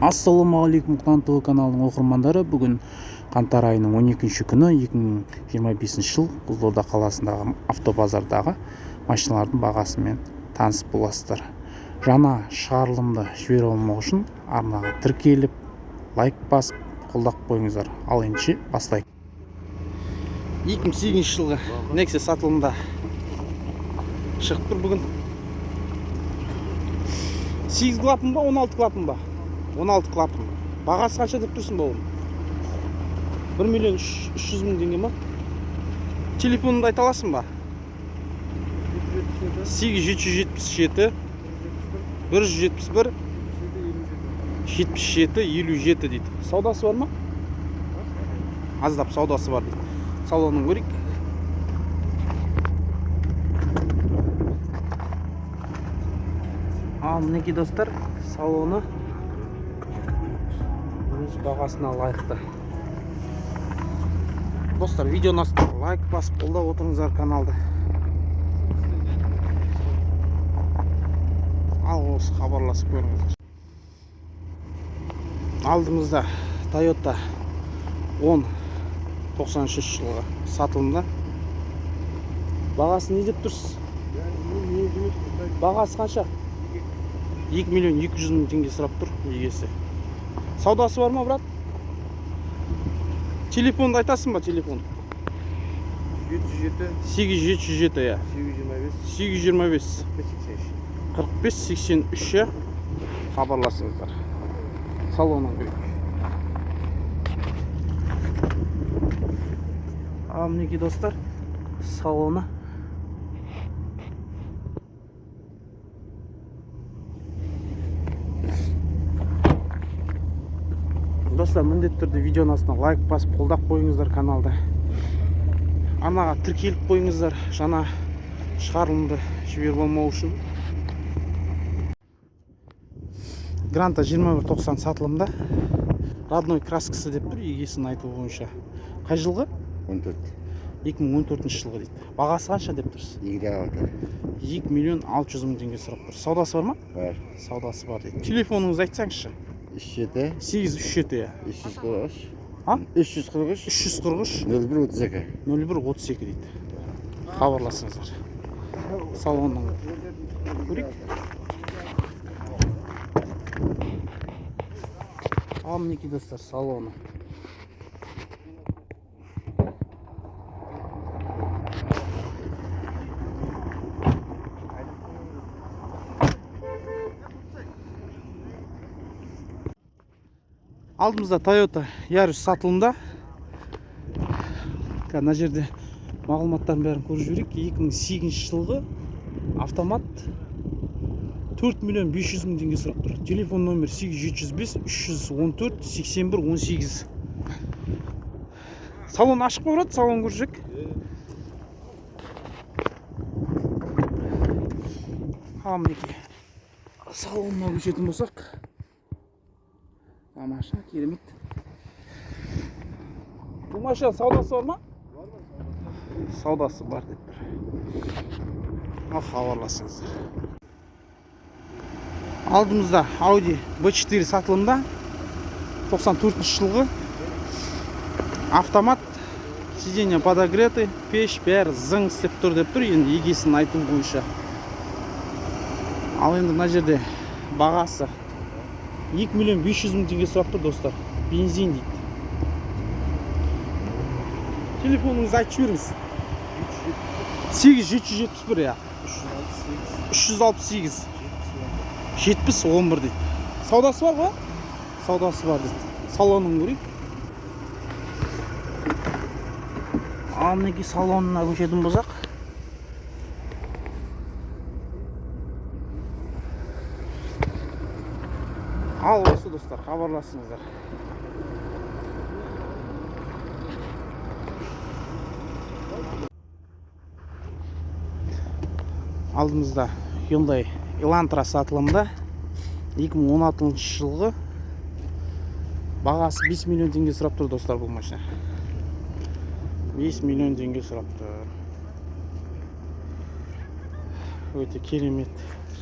Ассалаумағалейкум Қуан каналының оқырмандары. Бүгін қаңтар айының 12-ші күні 2025 жыл Қызылорда қаласындағы автобазардағы машиналардың бағасымен танысып боласыздар. Жаңа шығарылымды жібере алмау үшін арнаға тіркеліп, лайк басып, қолдап қойыңыздар. Ал енді бастайық. 2008 жылғы Nexia сатылымда шығып тұр бүгін. 8 клапан ба, 16 клапан ба? 16 клапан. Бағасы қанша деп тұрсың бауырым? 1 миллион 300 мың теңге ма? Телефоныңды айта аласың ба? 8777 171 7757 дейді. Саудасы бар ма? Аздап саудасы бар дейді. Салонын көрейік. Ал мінекей достар, салоны өз бағасына лайықты. Достар, видеоны астына лайк басып, қолдап отырыңыздар каналды. Ал осы хабарласып көріңіздер. Алдымызда Toyota 1093 жылғы сатылымда. Бағасы не деп тұрсыз? Бағасы қанша? 2 миллион 200 мың теңге сұрап тұр егесі. Саудасы бар ма, брат? Телефонды айтасың ба, телефон? 8777, я. 825 4583, хабарласыңыздар. Салонын көрейік. Ал мінекей достар, салоны. Достар, міндетті түрде видеоның астына лайк басып, қолдап қойыңыздар каналды. Арнаға тіркеліп қойыңыздар, жаңа шығарылымды жіберіп алмау үшін. Гранта 2190 сатылымда. Родной краскасы деп тұр, егесінің айтуы бойынша. Қай жылғы? 14. 2014 жылғы дейді. Бағасы қанша деп тұрсыз? 2 миллион 600 мың теңге сұрап тұр. Саудасы бар ма? Бар. Саудасы бар дейді. Телефоныңызды айтсаңызшы. 37 837, 343 а? 343 343 0132 0132 дейді. Хабарласыңыздар. Салонның көрейік. Ал мінекей достар, салоны. Алдымызда Toyota Yaris сатылымда. Мына жерде мағлұматтардың бәрін көріп жіберейік. 2008 жылғы автомат 4 миллион 500 мың теңге сұрап тұр. Телефон номер 8705 314 81 18. Салон ашық ба, брат? Салон көрсек. Ал мінекей салонына көшетін болсақ. Машина керемет. Бұл машина саудасы бар ма? Саудасы бар деп тұр. Ал хабарласыңыздар. Алдымызда Audi B4 сатылымда 94 жылғы автомат, сиденье подогреты, пеш бәрі зың істеп тұр деп тұр, енді егесінің айтуы бойынша. Ал енді мына жерде бағасы 2 миллион 500 мың теңге сұрап тұр, достар. Бензин дейді. Телефоныңызды айтып жіберіңіз. 8771, я. 368 7011 дейді. Саудасы бар ғой? Саудасы бар дейді. Салонын көрейік. Ал мінекей салонына көшетін болсақ. Ал осы достар, хабарласыңыздар. Алдымызда Hyundai Elantra сатылымда 2016 жылғы. Бағасы 5 миллион теңге сұрап тұр, достар, бұл машина. 5 миллион теңге сұрап тұр. Өте керемет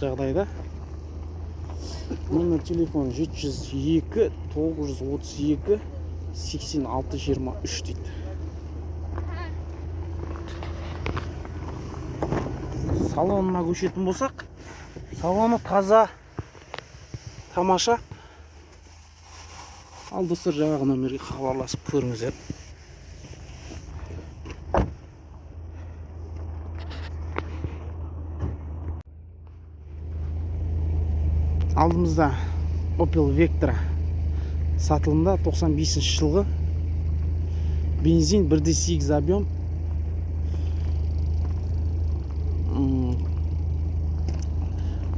жағдайда. Номер телефон 702 932 8623 дейді. Салонына көшетін болсақ, салоны таза, тамаша. Ал достар, жаңағы номерге хабарласып көріңіздер. Алдымызда Opel Vectra сатылымда 95 жылғы, бензин 1.8 объем,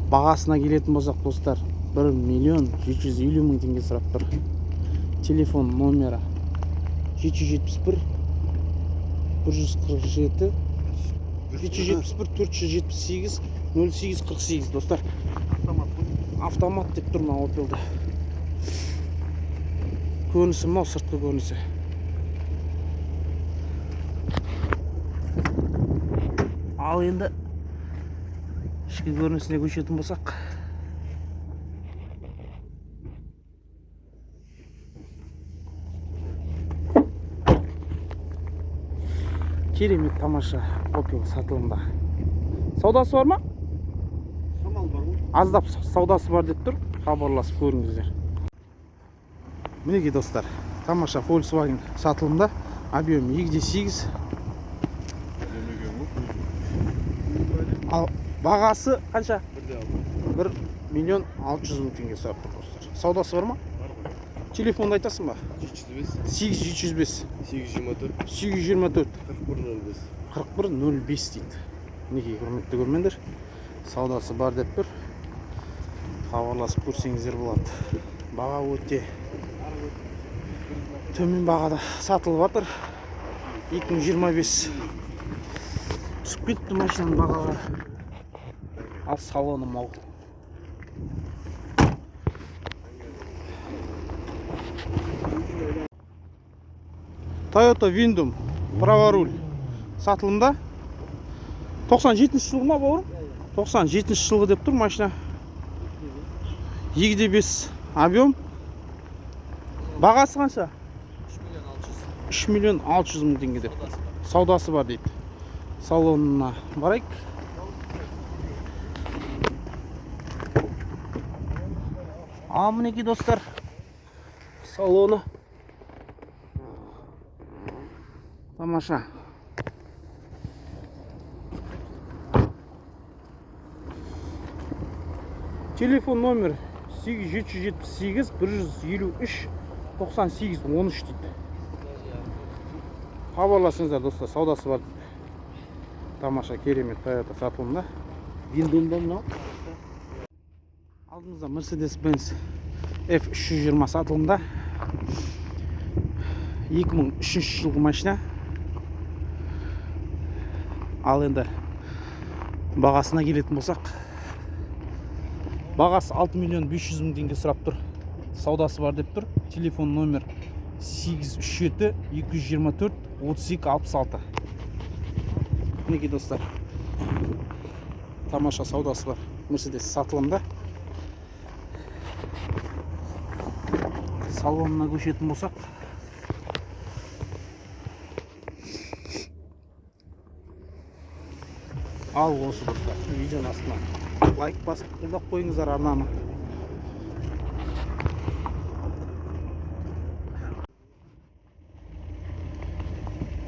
бағасына келетін болсақ достар, 1 миллион 750 мың теңге сұрап тұр. Телефон номері 771 147 771 478 0848 достар. Автомат деп тұр мына Opel'да. Көрінісі мынау, сыртқы көрінісі. Ал енді ішкі көрінісіне көшетін болсақ, керемет тамаша Opel сатылымда. Саудасы бар ма? Шамал бар ғой. Аздап саудасы бар деп тұр, хабарласып көріңіздер. Мінекей достар, тамаша Volkswagen сатылымда, объем 2.8. Ал бағасы қанша? 1 миллион 600 мың теңге сұрап тұр достар. Саудасы бар ма? Бар. Телефонды айтасың ба? 705 825 824 824 4105. 4105 дейді. Мінекей құрметті көрермендер, саудасы бар деп тұр. Хабарласып көрсеңіздер болады. Баға өте төмен бағада сатылып жатыр. 2025 түсіп кетті машинаның бағаға. Ал салоны мол. Toyota Windom праворуль сатылымда. 97 жылғы ма бауырым? 97 жылғы деп тұр машина. 2.5 объем. Бағасы қанша? 3 миллион 600 мың теңге деп. Саудасы бар дейді. Салонына барайық. Ал мінекей достар, салоны тамаша. Телефон номер 778 153 98 13 дейді. Хабарласыңыздар достар, саудасы бар дейді. Тамаша, керемет Toyota сатылымда. Window'да мынау. Алдымызда Mercedes-Benz F320 сатылымда. 2003 жылғы машина. Ал енді бағасына келетін болсақ, бағасы 6 миллион 500 мың теңге сұрап тұр. Саудасы бар деп тұр. Телефон номер 837 224 32 66. Мінекей достар, тамаша саудасы бар Mercedes сатылымда. Салонына көшетін болсақ, ал осы достар, видеоның астына лайк басып қолдап қойыңыздар арнаны.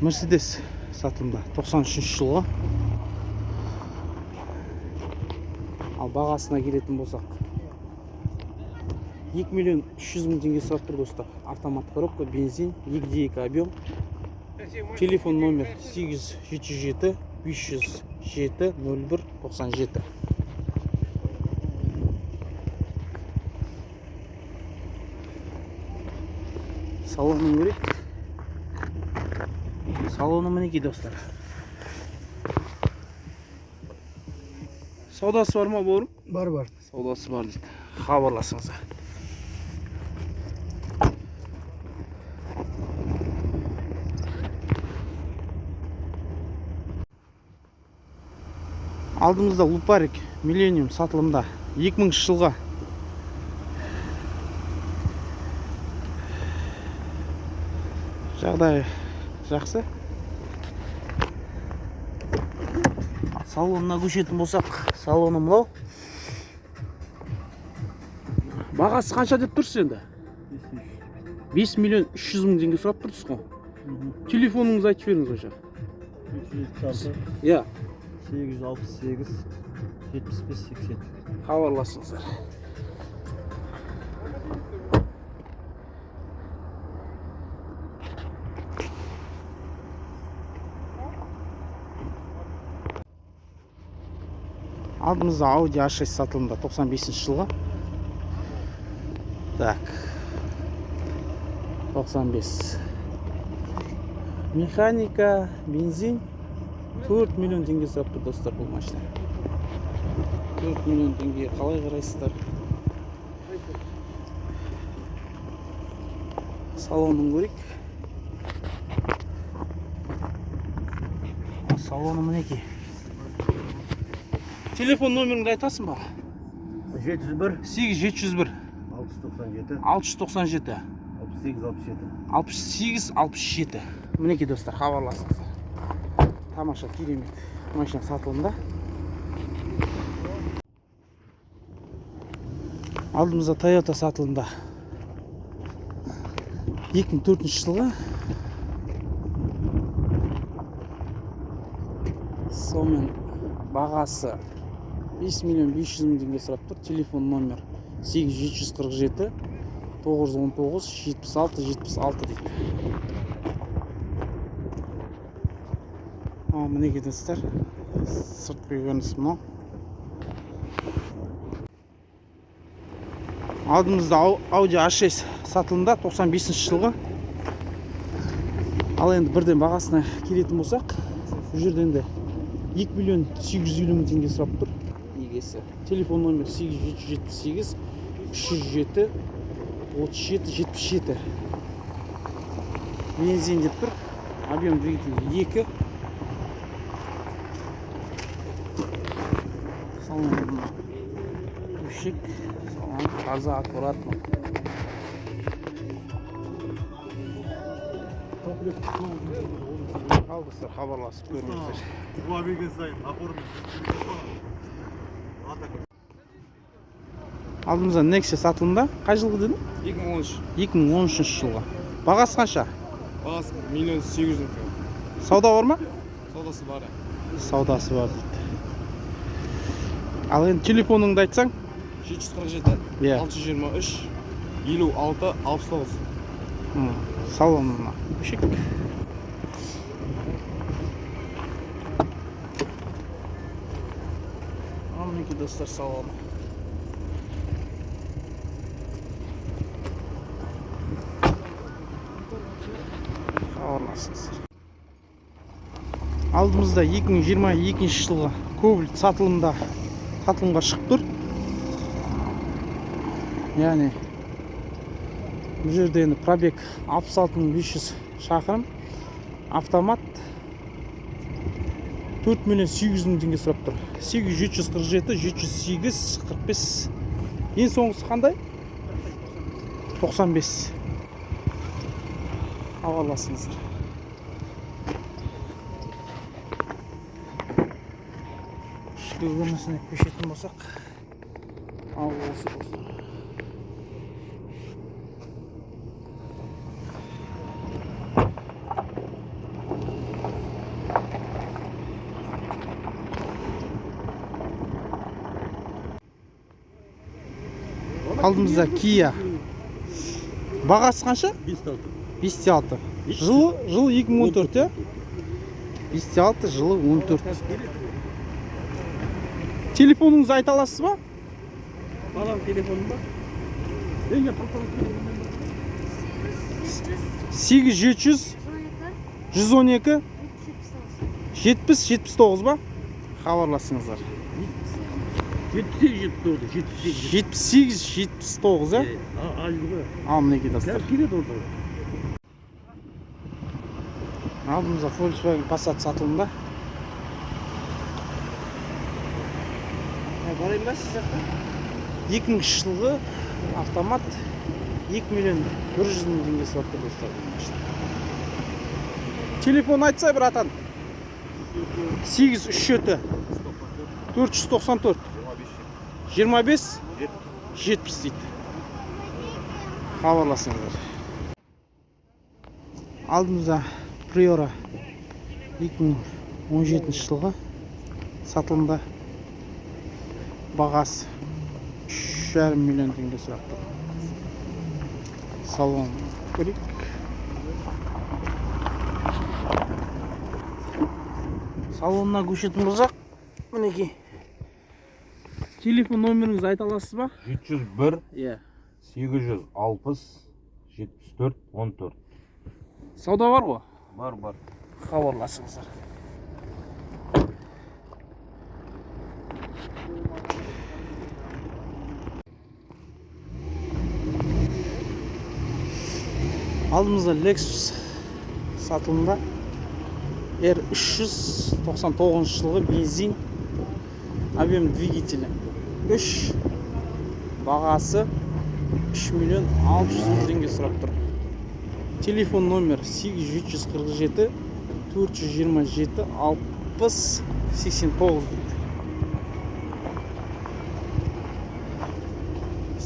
Mercedes сатылымда 93 жылғы. Ал бағасына келетін болсақ, 2 миллион 300 мың теңге сұрап тұр достар. Автомат коробка, бензин, 2.2 объем. Телефон номер 877 507 01 97. Салонын көрейік. Салоны мінекей достар. Саудасы бар ма бауырым? Бар. Саудасы бар дейді. Хабарласыңыздар. Алдымызда Luparik Millennium сатылымда 2000 жылға Жағдай жақсы. Салонына көшетін болсақ, салоны мынау. Бағасы қанша деп тұрсыз енді? 5 миллион 300 мың теңге сұрап тұрсыз ғой. Телефоныңызды айтып беріңіз ошақ. 376 Иә, 868 75 80. хабарласыңыздар. Алдымызда Audi A6 сатылымда 95 жылғы. Так. 95. Механика, бензин 4 миллион теңге сұрап тұр достар бұл машина. 4 миллион теңге қалай қарайсыздар? Салонын көрейік. Салоны мінекей. Телефон номеріңді айтасың ба? 701 8701 697 697 68 67. 68-67. Мінекей достар, хабарласыңыздар. Тамаша, керемет. Машина сатылымда. Алдымызда Toyota сатылымда. 2004 жылғы. Сонымен бағасы 5 миллион 500 мың теңге сұрап тұр. Телефон номер 8747 919 76 76 дейді. Мінекей достар, сыртқы көрінісі мынау. Алдымызда Audi A6 сатылымда 95 жылғы. Ал енді бірден бағасына келетін болсақ, бұл жерден де 2 миллион 850 мың теңге сұрап тұр егесі. Телефон номер 8778 307 37 77. Бензин деп тұр. Объем двигателя 2. Салон көшек. Салон таза, аккуратно. Ал достар, хабарласып көріңіздер. Құлабеген сайын оформить. Алдымызда Nexia сатылымда. Қай жылғы дедің? 2013. 2013 жылғы. Бағасы қанша? Бағасы 1 800 000 теңге. Сауда бар ма? Саудасы бар. Саудасы бар дейді. Ал енді телефоныңды айтсаң? 747 Иә. 623 56 69. Салонына көшек. Мінекей достар, салоны. Хабарласыңыздар. Алдымызда 2022 жылғы Кобальт сатылымға шығып тұр. Яғни бұл жерде енді пробег 66500 шақырым. Автомат 4 миллион 800 мың теңге сұрап тұр. 8747 708 45. Ең соңғысы қандай? 95. Хабарласыңыздар. Ішкі көрінісіне көшетін болсақ, ал осы достар. Алдымызда Kia. Бағасы қанша? 506. Жылы 2014, ә? 506, жылы 14. Телефоныңызды айта аласыз ба? Балам телефоным ба? 8700 112 70 79 ба? Хабарласыңыздар. 78 79, ә? Ал мінекей достар. Алдымызда Volkswagen Passat сатылымда. Барайын ба сіз жақта? 2000 жылғы автомат 2 миллион 100 мың теңге сұрап тұр достар. Телефон айтсай, братан. 837 494 25 70 дейді. Хабарласыңыздар. Алдымызда Priora 2017 жылғы сатылымда. Бағасы 3,5 миллион теңге сұрап тұр. Салон көрейік. Салонына көшетін болсақ, мінекей. Телефон номеріңізді айта аласыз ба? 701 Иә. 860 74 14. Сауда бар ғой? Бар. Хабарласыңыздар. Алдымызда Lexus сатылымда R399 жылғы бензин, объем двигателі 3, бағасы 3 миллион 600 мың теңге сұрап тұр. Телефон номер 8747 427 60 89 дейді.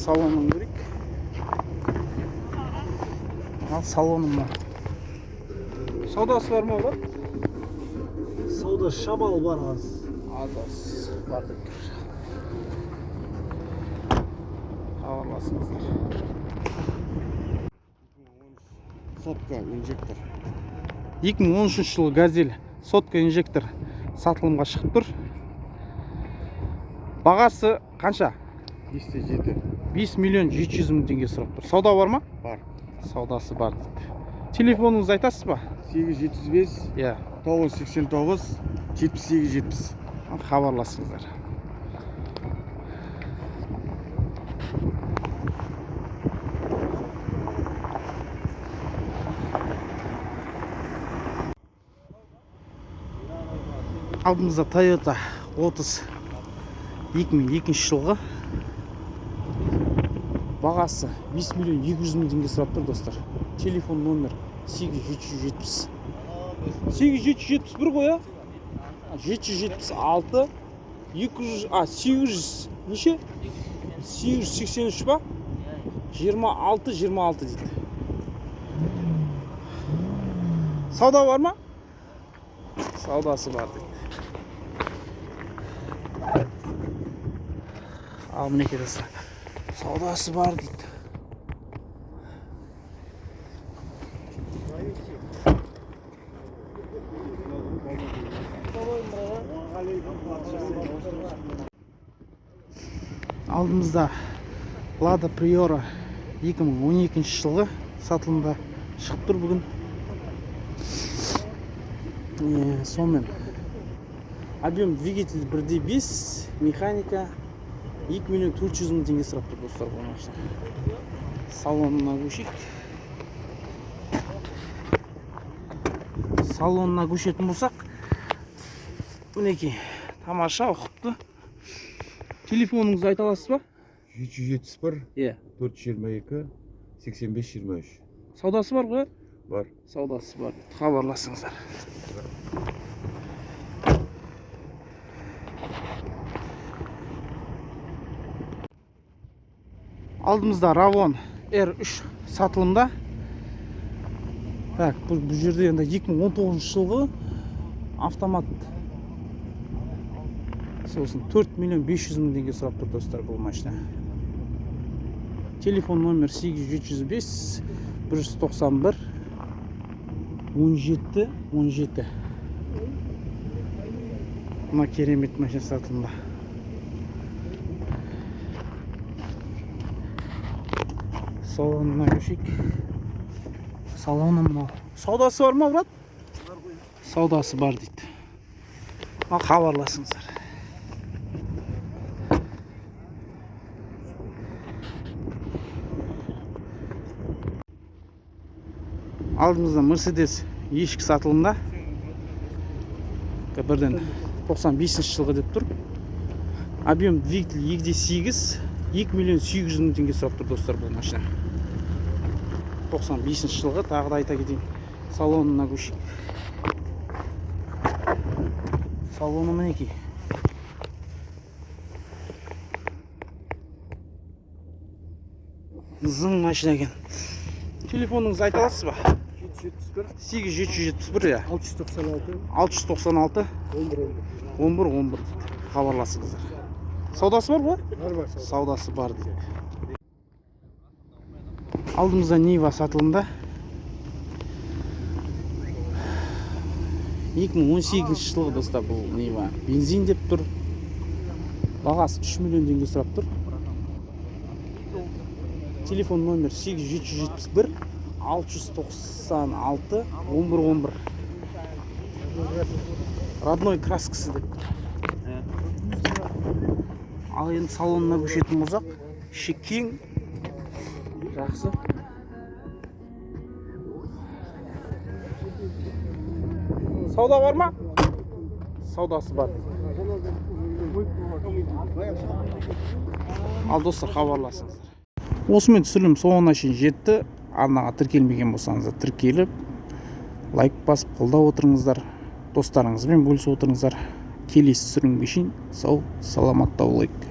Салонын көрейік. Ал салоным бар. Саудасы бар ма бар? Сауда шамал бар аз. Аз бар деп тұр. Хабарласыңыздар. Сотка, инжектор. 2013 жылы газель сотка инжектор сатылымға шығып тұр. Бағасы қанша? 207. 5 миллион 700 мың теңге сұрап тұр. Сауда бар ма? Бар. Саудасы бар дейді. Телефоныңызды айтасыз ба? 875 Иә. 989 78 70. Хабарласыңыздар. Алдымызда Toyota 30 2002 жылғы. Бағасы 5 миллион 200 мың теңге сұрап тұр, достар. Телефон номер 8770 8771 ғой, 776 200 800 неше? 883 ба? 26 дейді. Сауда бар ма? Саудасы бар дейді. Ал мінекей достар. Саудасы бар дейді. Алдымызда Lada Priora 2012 жылғы сатылымда шығып тұр бүгін. Сонымен объем двигатель 1.5, механика 2 миллион 400 мың теңге сұрап тұр, достар, бұл машина. Салонына көшейік. Салонына көшетін болсақ, мінекей, тамаша, ұқыпты. Телефоныңызды айта аласыз ба? 771 Иә. 422 85 23. Саудасы бар ғой? Бар. Саудасы бар. Хабарласыңыздар. Алдымызда Ravon R3 сатылымда. Так, бұл жерде енді 2019 жылғы автомат. Сосын 4 миллион 500 мың теңге сұрап тұр, достар, бұл машина. Телефон номер 8705 191 17 17. Мына керемет машина сатылымда. Салонына көшейік. Салоны мынау. Саудасы бар ма, брат? Саудасы бар дейді. Ал хабарласыңыздар. Алдымызда Mercedes ешкі сатылымда. Бірден 95 жылғы деп тұр. Объем двигатель 2.8, 2 миллион 800 мың теңге сұрап тұр, достар, бұл машина. 95 жылғы, тағы да айта кетейін. салонына көшейік. Салоны мінекей. Зың машина екен. Телефоныңызды айта аласыз ба? 8771 я. 696 11 хабарласыңыздар. Саудасы бар ба? Саудасы бар дейді. Алдымызда Нива сатылымда. 2018 жылғы достар бұл Нива. Бензин деп тұр. Бағасы 3 миллион теңге сұрап тұр. Телефон номер 8771 696 11 Родной краскасы деп тұр. Ал енді салонына көшетін болсақ, іші кең, жақсы. Сауда бар ма? Саудасы бар. Ал достар, хабарласыңыздар. Осымен түсірілім соңына шейін жетті. Арнаға тіркелмеген болсаңыздар тіркеліп, лайк басып қолдап отырыңыздар. Достарыңызбен бөлісіп отырыңыздар. Келесі түсірілімге шейін сау, саламатта болайық.